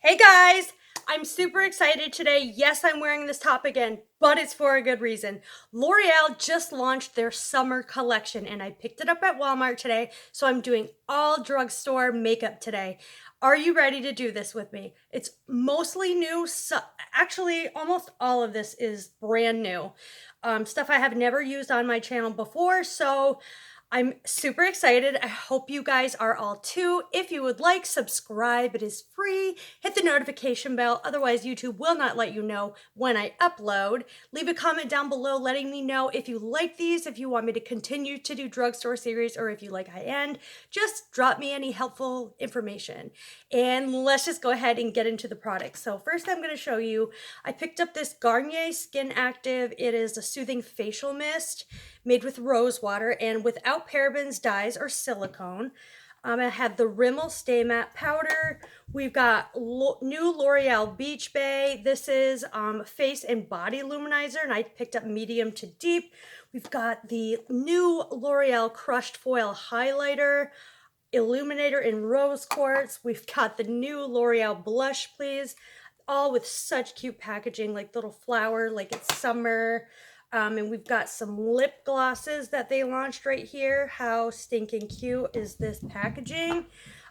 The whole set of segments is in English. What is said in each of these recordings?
Hey guys, I'm super excited today. Yes, I'm wearing this top again, but it's for a good reason. L'Oreal just launched their summer collection and I picked it up at Walmart today, so I'm doing all drugstore makeup today. Are you ready to do this with me? It's mostly new, so actually almost all of this is brand new. Stuff I have never used on my channel before, so I'm super excited. I hope you guys are all too. If you would like, subscribe. It is free. Hit the notification bell. Otherwise, YouTube will not let you know when I upload. Leave a comment down below letting me know if you like these, if you want me to continue to do drugstore series, or if you like high-end. Just drop me any helpful information. And let's just go ahead and get into the product. So first I'm going to show you, I picked up this Garnier Skin Active. It is a soothing facial mist made with rose water and without parabens, dyes, or silicone. I have the Rimmel Stay Matte Powder. We've got new L'Oreal Beach Bay. This is face and body luminizer, and I picked up medium to deep. We've got the new L'Oreal Crushed Foil Highlighter, Illuminator in Rose Quartz. We've got the new L'Oreal Blush Please, all with such cute packaging, like little flower, like it's summer. And we've got some lip glosses that they launched right here. How stinking cute is this packaging?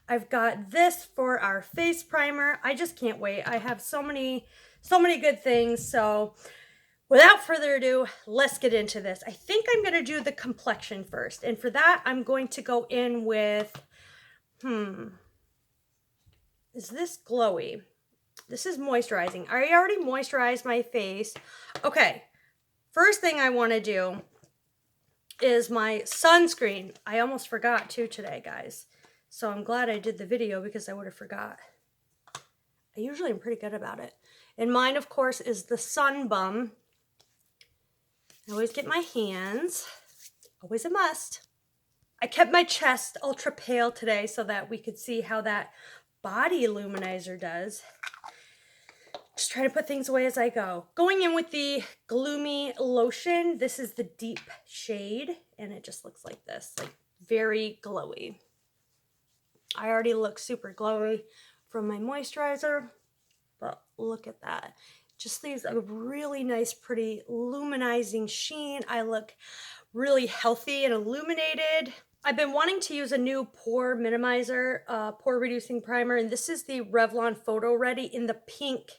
I've got this for our face primer. I just can't wait. I have so many good things. So without further ado, let's get into this. I think I'm going to do the complexion first. And for that, I'm going to go in with, is this glowy? This is moisturizing. I already moisturized my face. Okay. First thing I want to do is my sunscreen. I almost forgot too today, guys. So I'm glad I did the video because I would have forgot. I usually am pretty good about it. And mine, of course, is the Sun Bum. I always get my hands. Always a must. I kept my chest ultra pale today so that we could see how that body luminizer does. Just trying to put things away as I go. Going in with the Gloomy Lotion. This is the deep shade, and it just looks like this, like very glowy. I already look super glowy from my moisturizer, but look at that. Just leaves a really nice, pretty luminizing sheen. I look really healthy and illuminated. I've been wanting to use a new pore minimizer, pore reducing primer, and this is the Revlon photoready in the pink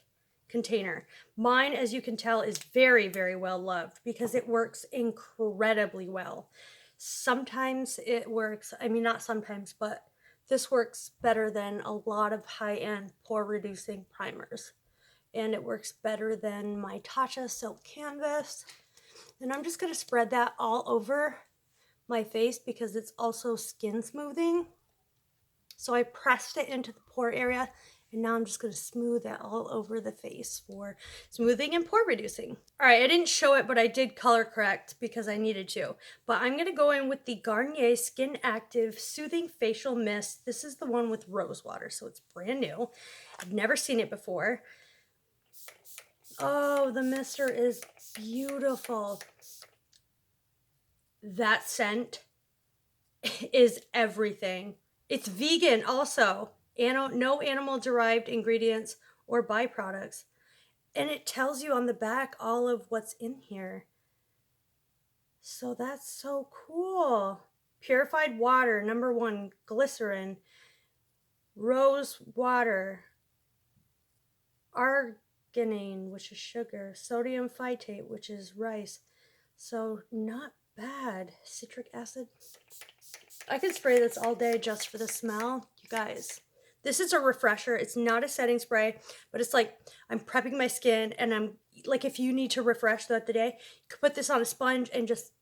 container. Mine, as you can tell, is very, very well loved because it works incredibly well. Sometimes it works, I mean, not sometimes, but this works better than a lot of high-end pore reducing primers. And it works better than my Tatcha Silk Canvas. And I'm just going to spread that all over my face because it's also skin smoothing. So I pressed it into the pore area, and now I'm just going to smooth that all over the face for smoothing and pore reducing. All right, I didn't show it, but I did color correct because I needed to. But I'm going to go in with the Garnier Skin Active Soothing Facial Mist. This is the one with rose water, so it's brand new. I've never seen it before. Oh, the mister is beautiful. That scent is everything. It's vegan also. No animal-derived ingredients or byproducts. And it tells you on the back all of what's in here. So that's so cool. Purified water, number 1, glycerin, rose water, arginine, which is sugar, sodium phytate, which is rice. So not bad. Citric acid. I could spray this all day just for the smell. You guys, this is a refresher. It's not a setting spray, but it's like I'm prepping my skin, and I'm like, if you need to refresh throughout the day, you could put this on a sponge and just,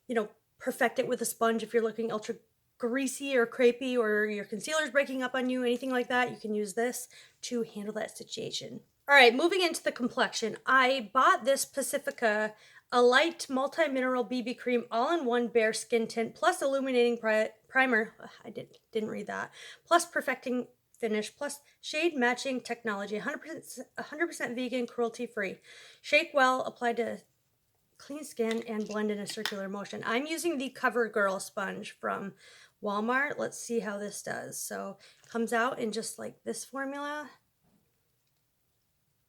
you know, perfect it with a sponge. If you're looking ultra greasy or crepey or your concealer's breaking up on you, anything like that, you can use this to handle that situation. All right, moving into the complexion. I bought this Pacifica, a light multi-mineral BB cream all-in-one bare skin tint plus illuminating primer. I didn't read that. Plus perfecting finish plus shade matching technology. 100% vegan, cruelty-free. Shake well, apply to clean skin, and blend in a circular motion. I'm using the Covergirl sponge from Walmart. Let's see how this does. So it comes out in just like this formula.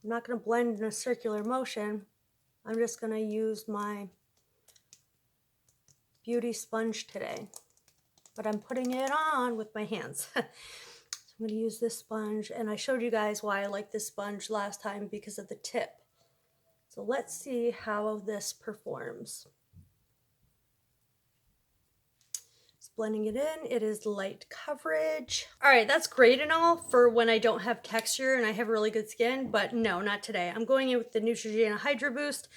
I'm not going to blend in a circular motion. I'm just going to use my beauty sponge today. But I'm putting it on with my hands. So I'm going to use this sponge. And I showed you guys why I like this sponge last time because of the tip. So let's see how this performs. Blending it in, it is light coverage. All right, that's great and all for when I don't have texture and I have really good skin, but no, not today. I'm going in with the Neutrogena Hydra Boost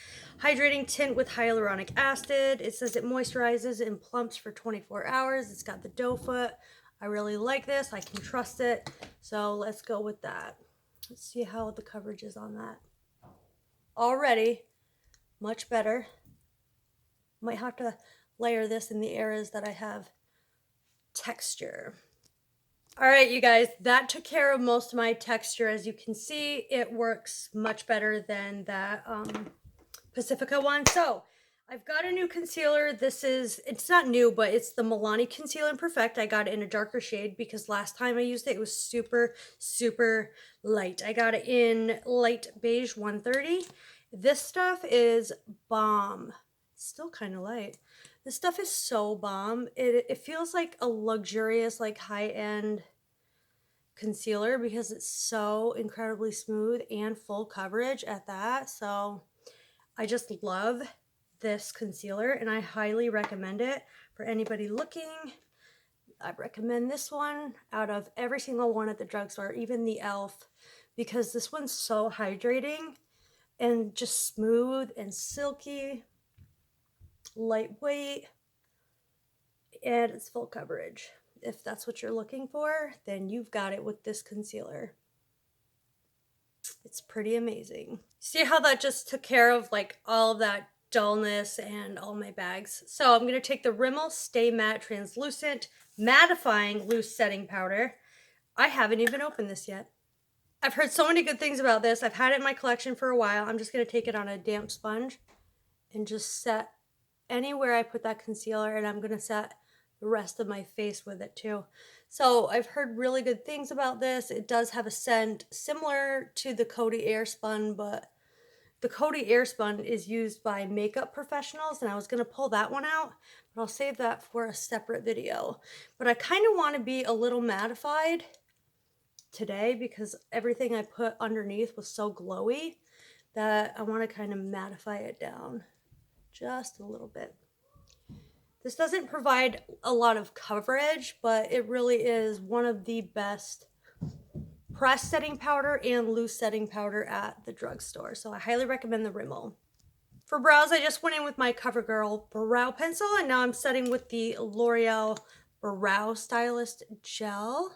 Hydrating Tint with Hyaluronic Acid. It says it moisturizes and plumps for 24 hours. It's got the doe foot. I really like this. I can trust it. So let's go with that. Let's see how the coverage is on that. Already much better. Might have to layer this in the areas that I have texture. All right, you guys, that took care of most of my texture. As you can see, it works much better than that Pacifica one. So I've got a new concealer. It's not new, but it's the Milani Conceal and Perfect. I got it in a darker shade because last time I used it, it was super, super light. I got it in light beige 130. This stuff is bomb. It's still kind of light. This stuff is so bomb. It feels like a luxurious, like high-end concealer because it's so incredibly smooth and full coverage at that. So I just love this concealer and I highly recommend it for anybody looking. I recommend this one out of every single one at the drugstore, even the e.l.f. because this one's so hydrating and just smooth and silky, lightweight, and it's full coverage. If that's what you're looking for, then you've got it with this concealer. It's pretty amazing. See how that just took care of like all of that dullness and all my bags. So I'm going to take the Rimmel Stay Matte Translucent Mattifying Loose Setting Powder. I haven't even opened this yet. I've heard so many good things about this. I've had it in my collection for a while. I'm just going to take it on a damp sponge and just set anywhere I put that concealer, and I'm going to set the rest of my face with it too. So I've heard really good things about this. It does have a scent similar to the Coty Airspun, but the Coty Airspun is used by makeup professionals, and I was going to pull that one out, but I'll save that for a separate video. But I kind of want to be a little mattified today because everything I put underneath was so glowy that I want to kind of mattify it down just a little bit. This doesn't provide a lot of coverage, but it really is one of the best press setting powder and loose setting powder at the drugstore. So I highly recommend the Rimmel. For brows, I just went in with my Covergirl brow pencil, and now I'm setting with the Loreal Brow Stylist Gel.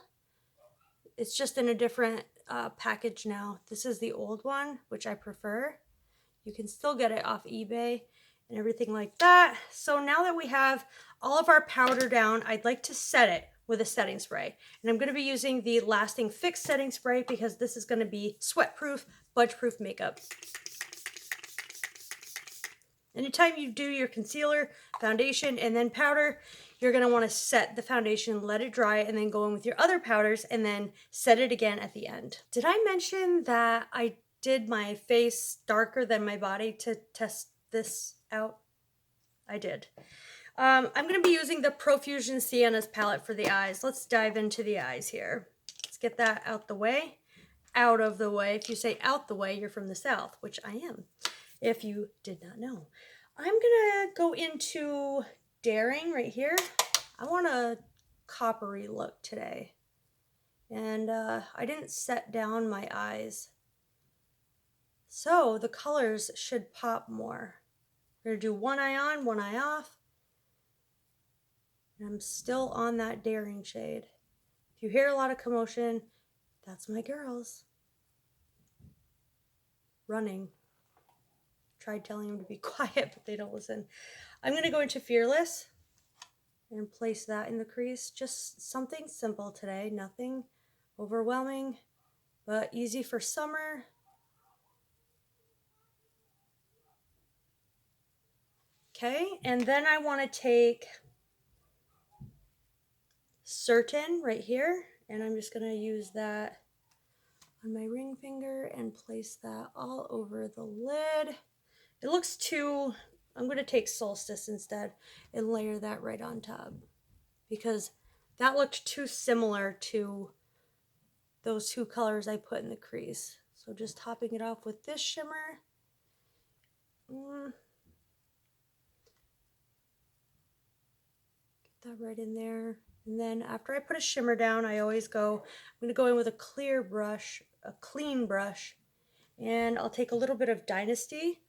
It's just in a different package now. This is the old one, which I prefer. You can still get it off eBay and everything like that. So now that we have all of our powder down, I'd like to set it with a setting spray. And I'm going to be using the Lasting Fix setting spray because this is going to be sweat-proof, budge-proof makeup. Anytime you do your concealer, foundation, and then powder, you're going to want to set the foundation, let it dry, and then go in with your other powders and then set it again at the end. Did I mention that I did my face darker than my body to test this out? I did. I'm going to be using the Profusion Sienna's palette for the eyes. Let's dive into the eyes here. Let's get that out the way. Out of the way. If you say out the way, you're from the South, which I am, if you did not know. I'm going to go into Daring right here. I want a coppery look today. And I didn't set down my eyes. So the colors should pop more. We're going to do one eye on, one eye off. And I'm still on that Daring shade. If you hear a lot of commotion, that's my girls running. Tried telling them to be quiet, but they don't listen. I'm going to go into Fearless and place that in the crease. Just something simple today. Nothing overwhelming, but easy for summer. Okay, and then I want to take Certain right here, and I'm just going to use that on my ring finger and place that all over the lid. It looks too, I'm going to take Solstice instead and layer that right on top because that looked too similar to those two colors I put in the crease. So just topping it off with this shimmer. Get that right in there. And then after I put a shimmer down, I always go, I'm going to go in with a clear brush, a clean brush, and I'll take a little bit of Dynasty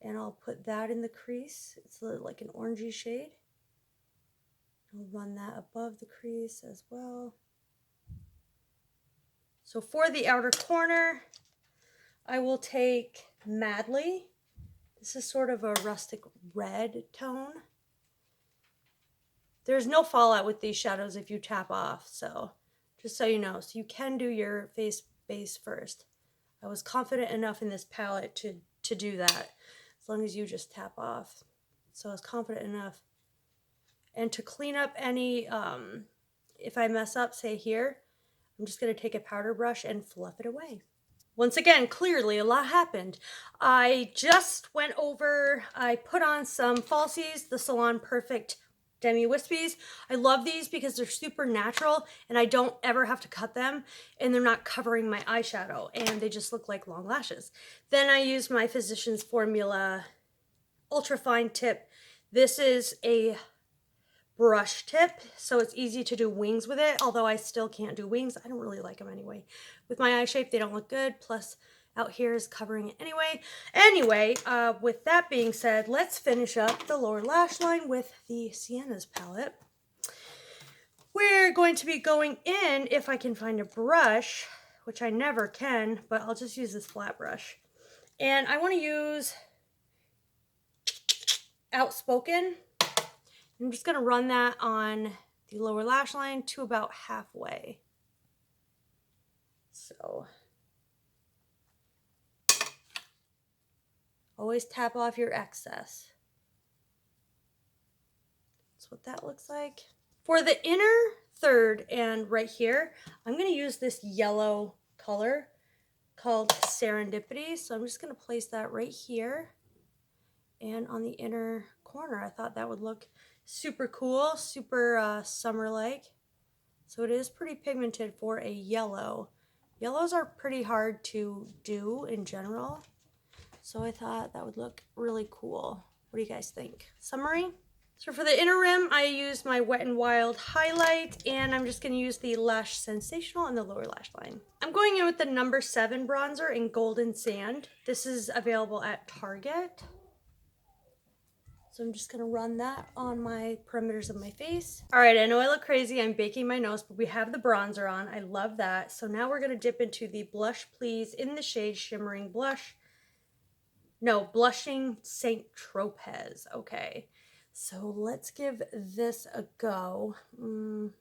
and I'll put that in the crease. It's like an orangey shade. I'll run that above the crease as well. So for the outer corner, I will take Madly. This is sort of a rustic red tone. There's no fallout with these shadows if you tap off, so just so you know. So you can do your face base first. I was confident enough in this palette to do that, as long as you just tap off. So I was confident enough. And to clean up any, if I mess up, say here, I'm just going to take a powder brush and fluff it away. Once again, clearly a lot happened. I just went over, I put on some falsies, the Salon Perfect Demi Wispies. I love these because they're super natural and I don't ever have to cut them and they're not covering my eyeshadow and they just look like long lashes. Then I use my Physicians Formula Ultra Fine Tip. This is a brush tip, so it's easy to do wings with it, although I still can't do wings. I don't really like them anyway. With my eye shape, they don't look good, plus out here is covering it anyway. Anyway, with that being said, let's finish up the lower lash line with the Sienna's palette. We're going to be going in, if I can find a brush, which I never can, but I'll just use this flat brush. And I want to use Outspoken. I'm just going to run that on the lower lash line to about halfway. So always tap off your excess. That's what that looks like. For the inner third and right here, I'm going to use this yellow color called Serendipity. So I'm just going to place that right here and on the inner corner. I thought that would look super cool, super summer-like. So it is pretty pigmented for a yellow. Yellows are pretty hard to do in general. So I thought that would look really cool. What do you guys think? Summary? So for the inner rim, I used my Wet n Wild highlight, and I'm just going to use the Lash Sensational on the lower lash line. I'm going in with the number 7 bronzer in Golden Sand. This is available at Target. So I'm just going to run that on my perimeters of my face. All right, I know I look crazy. I'm baking my nose, but we have the bronzer on. I love that. So now we're going to dip into the Blush Please in the shade Shimmering Blush. No, Blushing Saint Tropez. Okay, so let's give this a go. I'm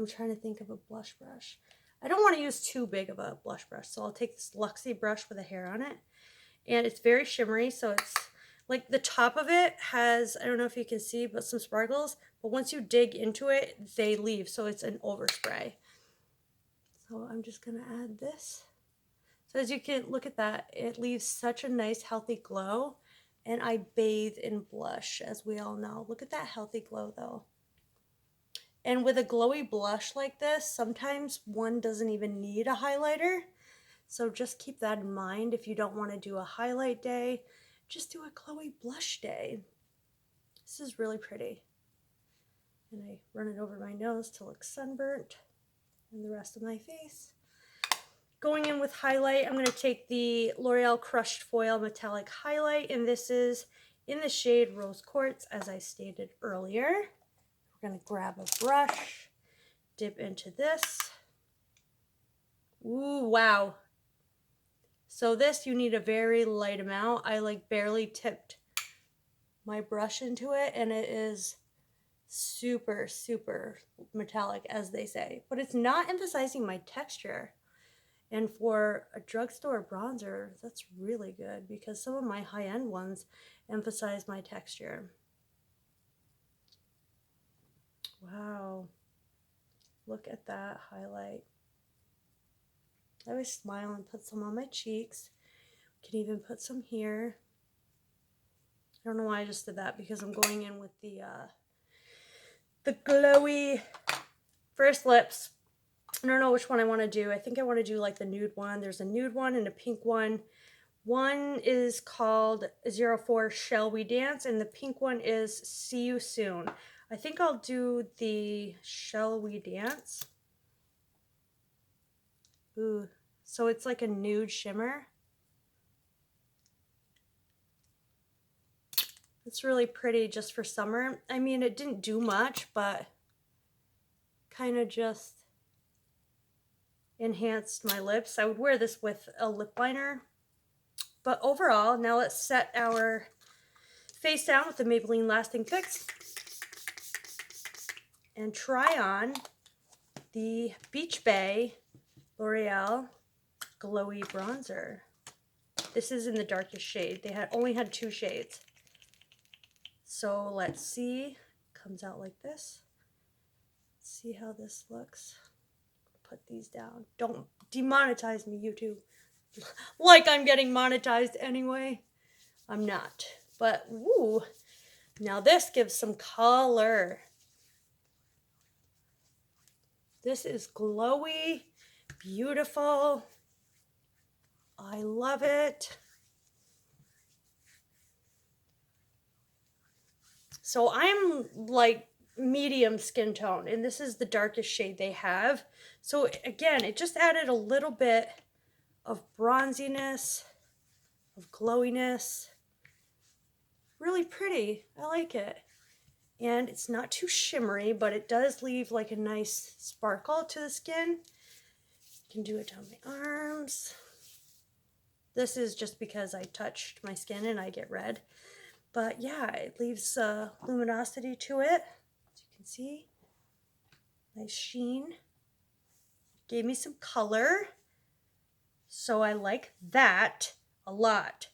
trying to think of a blush brush. I don't want to use too big of a blush brush, so I'll take this Luxie brush with a hair on it. And it's very shimmery, so it's like the top of it has, I don't know if you can see, but some sparkles. But once you dig into it, they leave, so it's an overspray. So I'm just going to add this. So as you can look at that, it leaves such a nice healthy glow, and I bathe in blush, as we all know. Look at that healthy glow though. And with a glowy blush like this, sometimes one doesn't even need a highlighter. So just keep that in mind. If you don't want to do a highlight day, just do a glowy blush day. This is really pretty. And I run it over my nose to look sunburnt and the rest of my face. Going in with highlight, I'm going to take the L'Oreal Crushed Foil Metallic Highlight, and this is in the shade Rose Quartz, as I stated earlier. We're going to grab a brush, dip into this. Ooh, wow. So this, you need a very light amount. I like barely tipped my brush into it, and it is super, super metallic, as they say. But it's not emphasizing my texture. And for a drugstore bronzer, that's really good because some of my high-end ones emphasize my texture. Wow. Look at that highlight. I always smile and put some on my cheeks. Can even put some here. I don't know why I just did that, because I'm going in with the glowy first lips. I don't know which one I want to do. I think I want to do like the nude one. There's a nude one and a pink one. One is called 04 Shall We Dance, and the pink one is See You Soon. I think I'll do the Shall We Dance. Ooh, so it's like a nude shimmer. It's really pretty just for summer. I mean, it didn't do much, but kind of just enhanced my lips. I would wear this with a lip liner. But overall, now let's set our face down with the Maybelline Lasting Fix and try on the Beach Bay L'Oreal Glowy Bronzer. This is in the darkest shade. They only had 2 shades. So let's see. Comes out like this. Let's see how this looks. Put these down. Don't demonetize me, YouTube. Like I'm getting monetized anyway. I'm not. But, woo. Now this gives some color. This is glowy, beautiful. I love it. So I'm like medium skin tone, and this is the darkest shade they have. So again, it just added a little bit of bronziness, of glowiness. Really pretty. I like it. And it's not too shimmery, but it does leave like a nice sparkle to the skin. You can do it down my arms. This is just because I touched my skin and I get red. But yeah, it leaves luminosity to it, as you can see. Nice sheen. Gave me some color. So I like that a lot.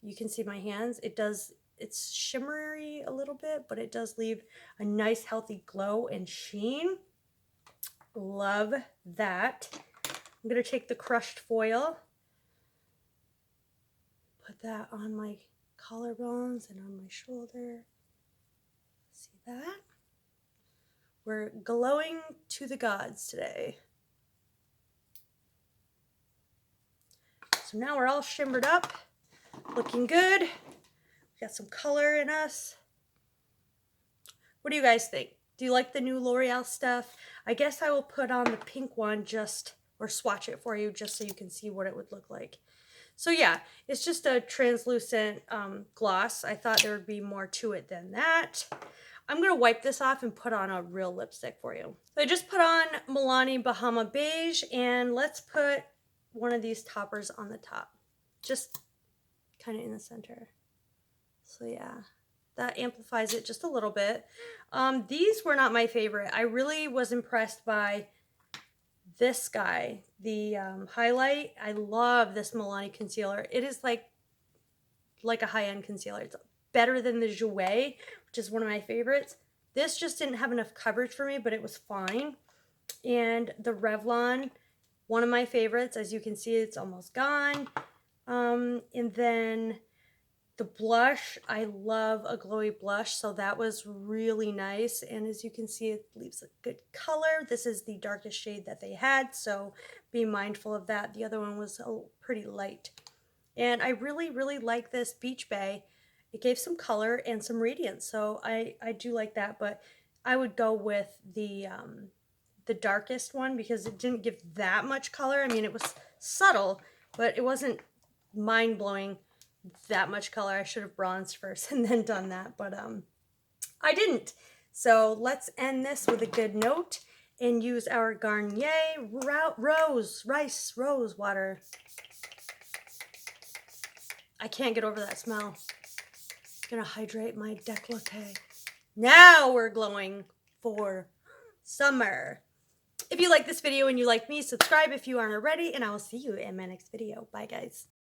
You can see my hands. It's shimmery a little bit, but it does leave a nice healthy glow and sheen. Love that. I'm going to take the crushed foil, put that on my collarbones and on my shoulder. See that? We're glowing to the gods today. So now we're all shimmered up, looking good. We got some color in us. What do you guys think? Do you like the new L'Oreal stuff? I guess I will put on the pink one or swatch it for you just so you can see what it would look like. So yeah, it's just a translucent gloss. I thought there would be more to it than that. I'm going to wipe this off and put on a real lipstick for you. So I just put on Milani Bahama Beige, and let's put one of these toppers on the top. Just kind of in the center. So yeah, that amplifies it just a little bit. These were not my favorite. I really was impressed by this guy, the highlight. I love this Milani concealer. It is like a high-end concealer. It's better than the Jouer, which is one of my favorites. This just didn't have enough coverage for me, but it was fine. And the Revlon, one of my favorites. As you can see, it's almost gone. And then the blush, I love a glowy blush, so that was really nice. And as you can see, it leaves a good color. This is the darkest shade that they had, so be mindful of that. The other one was pretty light. And I really, really like this Beach Bay. It gave some color and some radiance, so I do like that, but I would go with the darkest one because it didn't give that much color. I mean, it was subtle, but it wasn't mind-blowing that much color. I should have bronzed first and then done that, but I didn't. So let's end this with a good note and use our Garnier rice rose water. I can't get over that smell. Gonna hydrate my décolleté. Now we're glowing for summer. If you like this video and you like me, subscribe if you aren't already, and I will see you in my next video. Bye, guys.